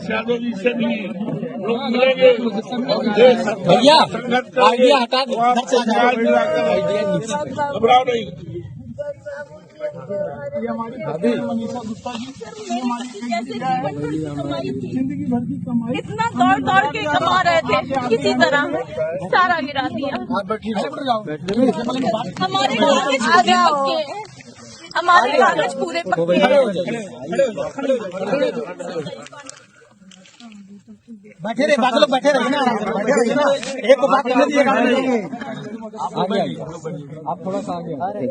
यादव जी से भी लोग मिलेंगे। भैया आइडिया हटा दो, घबराओ नहीं। मनीषा गुप्ता जी जिंदगी भर की कमाई इतना दौड़ दौड़ के कमा रहे थे, किसी तरह सारा गिरा दिया। हमारे कागज पूरे पक्के, हमारे कागज पूरे पक्के। बैठे रहे बाकी लोग बैठे रहे ना, एक को बात करने दीजिएगा। आप थोड़ा सा आगे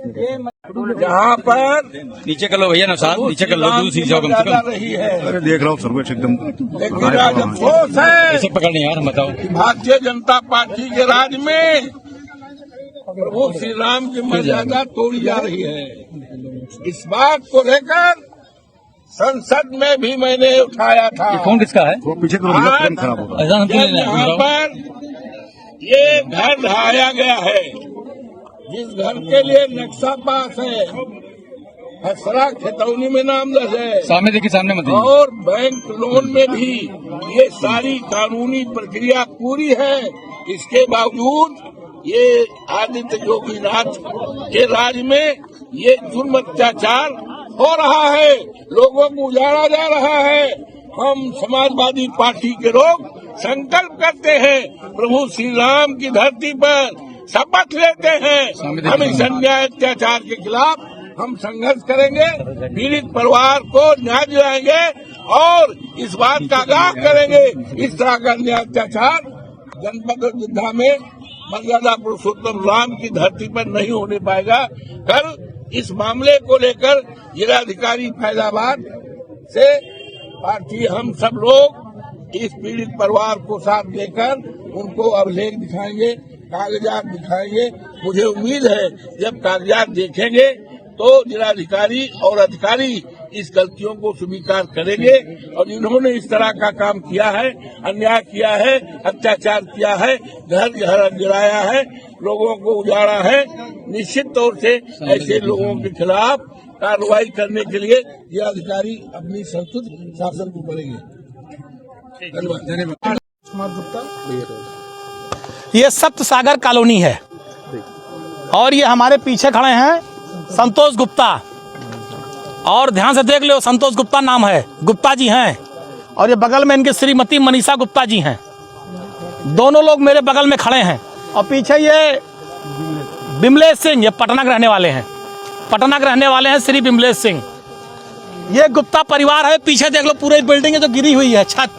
जहाँ पर नीचे कर लो भैया ना साहब, नीचे कर लो, दूसरी जाओ कम से कम। रही है अरे देख रहा हूँ सर्वेश एकदम लेकिन आज अफसोस है ऐसे पकड़ने यार, बताओ। भारतीय जनता पार्टी के राज में प्रभु श्री राम की मर्यादा तोड़ी जा रही है। इस बात को लेकर संसद में भी मैंने उठाया था। फोन किसका है? वो पीछे करो, तुरंत खराब होगा। ऐसा हम क्यों लेना है? यहाँ पर ये घर ढहाया गया है, जिस घर के लिए नक्शा पास है, खसरा खतौनी में नामदर्ज है, सामने देखिए, सामने मत देखिए। और बैंक लोन में भी ये सारी कानूनी प्रक्रिया पूरी है। इसके बावजूद ये आदित्य योगीनाथ के राज में ये जुर्म अत्याचार हो रहा है, लोगों को उजाड़ा जा रहा है। हम समाजवादी पार्टी के लोग संकल्प करते हैं, प्रभु श्री राम की धरती पर शपथ लेते हैं, हम इस अन्याय अत्याचार के खिलाफ हम संघर्ष करेंगे, पीड़ित परिवार को न्याय दिलाएंगे और इस बात का आगाह करेंगे इस तरह का अन्याय अत्याचार जनपद अयोध्या में मर्यादा पुरुषोत्तम राम की धरती पर नहीं होने पाएगा। कल इस मामले को लेकर जिलाधिकारी फैजाबाद से पार्टी हम सब लोग इस पीड़ित परिवार को साथ लेकर उनको अभिलेख दिखाएंगे, कागजात दिखाएंगे। मुझे उम्मीद है जब कागजात देखेंगे तो जिलाधिकारी और अधिकारी इस गलतियों को स्वीकार करेंगे और इन्होंने इस तरह का काम किया है, अन्याय किया है, अत्याचार किया है, घर घर गिराया है, लोगों को उजाड़ा है, निश्चित तौर से ऐसे लोगों के खिलाफ कार्रवाई करने के लिए जिलाधिकारी अपनी संस्तुत शासन को करेंगे। धन्यवाद। कुमार गुप्ता, ये सप्त सागर कॉलोनी है और ये हमारे पीछे खड़े हैं संतोष गुप्ता, और ध्यान से देख लो, संतोष गुप्ता नाम है, गुप्ता जी हैं, और ये बगल में इनके श्रीमती मनीषा गुप्ता जी हैं। दोनों लोग मेरे बगल में खड़े हैं और पीछे ये बिमलेश सिंह, ये पटना के रहने वाले हैं, पटना के रहने वाले हैं श्री बिमलेश सिंह। ये गुप्ता परिवार है। पीछे देख लो, पूरी बिल्डिंग जो गिरी हुई है, छत,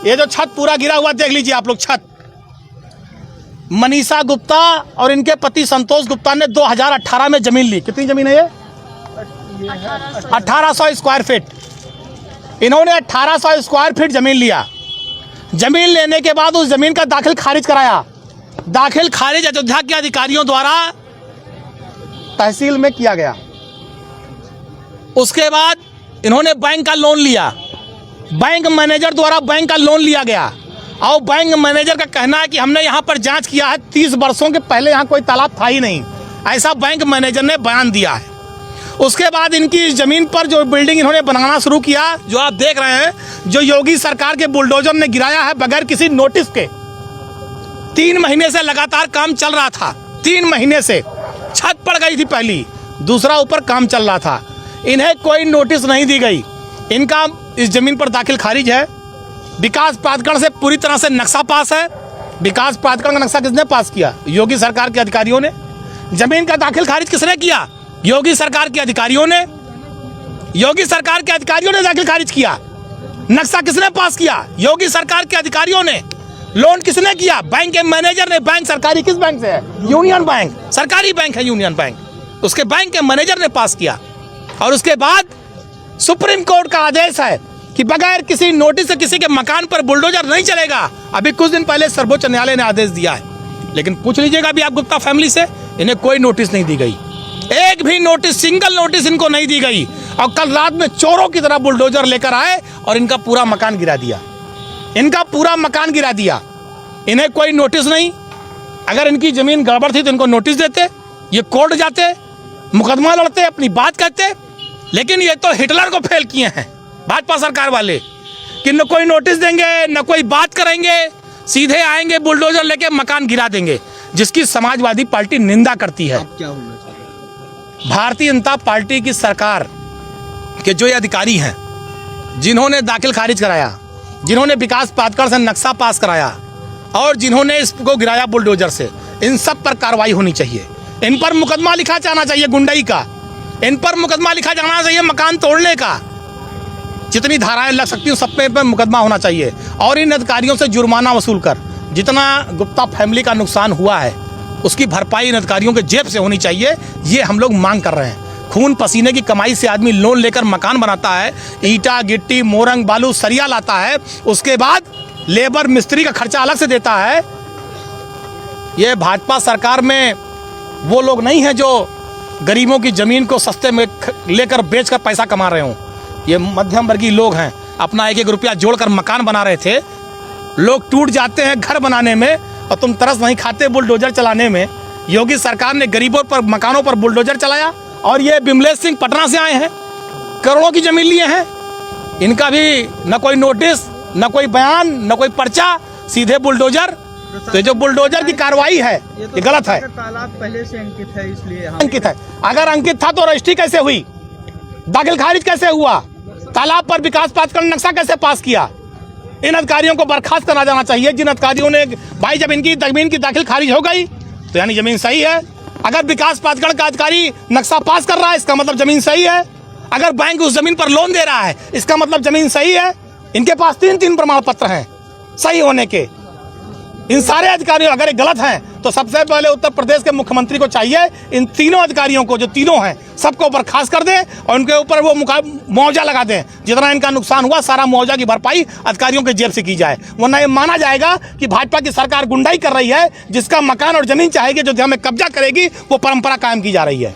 ये जो छत पूरा गिरा हुआ देख लीजिए आप लोग, छत। मनीषा गुप्ता और इनके पति संतोष गुप्ता ने 2018 में जमीन ली। कितनी जमीन है ये? 1800 स्क्वायर फीट। इन्होंने 1800 स्क्वायर फीट जमीन लिया। जमीन लेने के बाद उस जमीन का दाखिल खारिज कराया। दाखिल खारिज अयोध्या के अधिकारियों द्वारा तहसील में किया गया। उसके बाद इन्होंने बैंक का लोन लिया। बैंक मैनेजर द्वारा बैंक का लोन लिया गया और बैंक मैनेजर का कहना है कि हमने यहाँ पर जांच किया है, 30 वर्षों के पहले यहाँ कोई तालाब था ही नहीं, ऐसा बैंक मैनेजर ने बयान दिया है। उसके बाद इनकी इस जमीन पर जो बिल्डिंग इन्होंने बनाना शुरू किया, जो आप देख रहे हैं, जो योगी सरकार के बुलडोजर ने गिराया है बगैर किसी नोटिस के। 3 महीने से लगातार काम चल रहा था। 3 महीने से छत पड़ गई थी पहली, दूसरा ऊपर काम चल रहा था। इन्हें कोई नोटिस नहीं दी गई। इनका इस जमीन पर दाखिल खारिज है। विकास प्राधिकरण से पूरी तरह से नक्शा पास है। विकास प्राधिकरण का नक्शा किसने पास किया? योगी सरकार के अधिकारियों ने। जमीन का दाखिल खारिज किसने किया? योगी सरकार के अधिकारियों ने। योगी सरकार के अधिकारियों ने दाखिल खारिज किया। नक्शा किसने पास किया? योगी सरकार के अधिकारियों ने। लोन किसने किया? बैंक के मैनेजर ने। बैंक सरकारी किस बैंक से है? यूनियन बैंक, सरकारी बैंक है यूनियन बैंक। उसके बैंक के मैनेजर ने पास किया। और उसके बाद सुप्रीम कोर्ट का आदेश है कि बगैर किसी नोटिस से किसी के मकान पर बुलडोजर नहीं चलेगा। अभी कुछ दिन पहले सर्वोच्च न्यायालय ने आदेश दिया है। लेकिन पूछ लीजिएगा अभी आप गुप्ता फैमिली से, इन्हें कोई नोटिस नहीं दी गई। एक भी नोटिस, सिंगल नोटिस इनको नहीं दी गई। और कल रात में चोरों की तरह बुलडोजर लेकर आए और इनका पूरा मकान गिरा दिया। इनका पूरा मकान गिरा दिया। इन्हें कोई नोटिस नहीं। अगर इनकी जमीन गड़बड़ थी तो इनको नोटिस देते, ये कोर्ट जाते, मुकदमा लड़ते, अपनी बात कहते। लेकिन ये तो हिटलर को फेल किए हैं। भाजपा सरकार वाले कि न कोई नोटिस देंगे, न कोई बात करेंगे, सीधे आएंगे बुलडोजर लेके मकान गिरा देंगे, जिसकी समाजवादी पार्टी निंदा करती है। भारतीय जनता पार्टी की सरकार के जो ये अधिकारी हैं, जिन्होंने दाखिल खारिज कराया, जिन्होंने विकास प्राधिकरण से नक्शा पास कराया और जिन्होंने इसको गिराया बुलडोजर से, इन सब पर कार्रवाई होनी चाहिए। इन पर मुकदमा लिखा जाना चाहिए गुंडई का, इन पर मुकदमा लिखा जाना चाहिए मकान तोड़ने का। जितनी धाराएं लग सकती हैं सब पे मुकदमा होना चाहिए और इन अधिकारियों से जुर्माना वसूल कर जितना गुप्ता फैमिली का नुकसान हुआ है उसकी भरपाई इन अधिकारियों के जेब से होनी चाहिए। ये हम लोग मांग कर रहे हैं। खून पसीने की कमाई से आदमी लोन लेकर मकान बनाता है, ईटा गिट्टी मोरंग बालू सरिया लाता है, उसके बाद लेबर मिस्त्री का खर्चा अलग से देता है। ये भाजपा सरकार में वो लोग नहीं हैं जो गरीबों की जमीन को सस्ते में लेकर बेचकर पैसा कमा रहे हों। ये मध्यम वर्गीय लोग हैं, अपना एक एक रुपया जोड़कर मकान बना रहे थे। लोग टूट जाते हैं घर बनाने में और तुम तरस नहीं खाते बुलडोजर चलाने में। योगी सरकार ने गरीबों पर मकानों पर बुलडोजर चलाया और ये बिमलेश सिंह पटना से आए हैं, करोड़ों की जमीन लिए हैं, इनका भी न कोई नोटिस, न कोई बयान, न कोई पर्चा, सीधे बुलडोजर। तो जो बुलडोजर की कार्रवाई है ये गलत है। तालाब पहले से अंकित है, इसलिए अंकित है। अगर अंकित था तो रजिस्ट्री कैसे हुई, दाखिल खारिज कैसे हुआ, तालाब पर विकास प्राधिकरण नक्शा कैसे पास किया? इन अधिकारियों को बर्खास्त करा जाना चाहिए। जिन अधिकारियों ने, भाई जब इनकी जमीन की दाखिल खारिज हो गई तो यानी जमीन सही है। अगर विकास प्राधिकरण का अधिकारी नक्शा पास कर रहा है इसका मतलब जमीन सही है। अगर बैंक उस जमीन पर लोन दे रहा है इसका मतलब जमीन सही है। इनके पास 3 प्रमाण पत्र हैं सही होने के। इन सारे अधिकारियों अगर ये गलत हैं तो सबसे पहले उत्तर प्रदेश के मुख्यमंत्री को चाहिए इन तीनों अधिकारियों को, जो तीनों हैं, सबको बर्खास्त कर दें और उनके ऊपर वो मुआवजा लगा दें। जितना इनका नुकसान हुआ सारा मुआवजा की भरपाई अधिकारियों के जेब से की जाए, वरना ये माना जाएगा कि भाजपा की सरकार गुंडाई कर रही है। जिसका मकान और जमीन चाहेगी, जो हमें कब्जा करेगी, वो परंपरा कायम की जा रही है।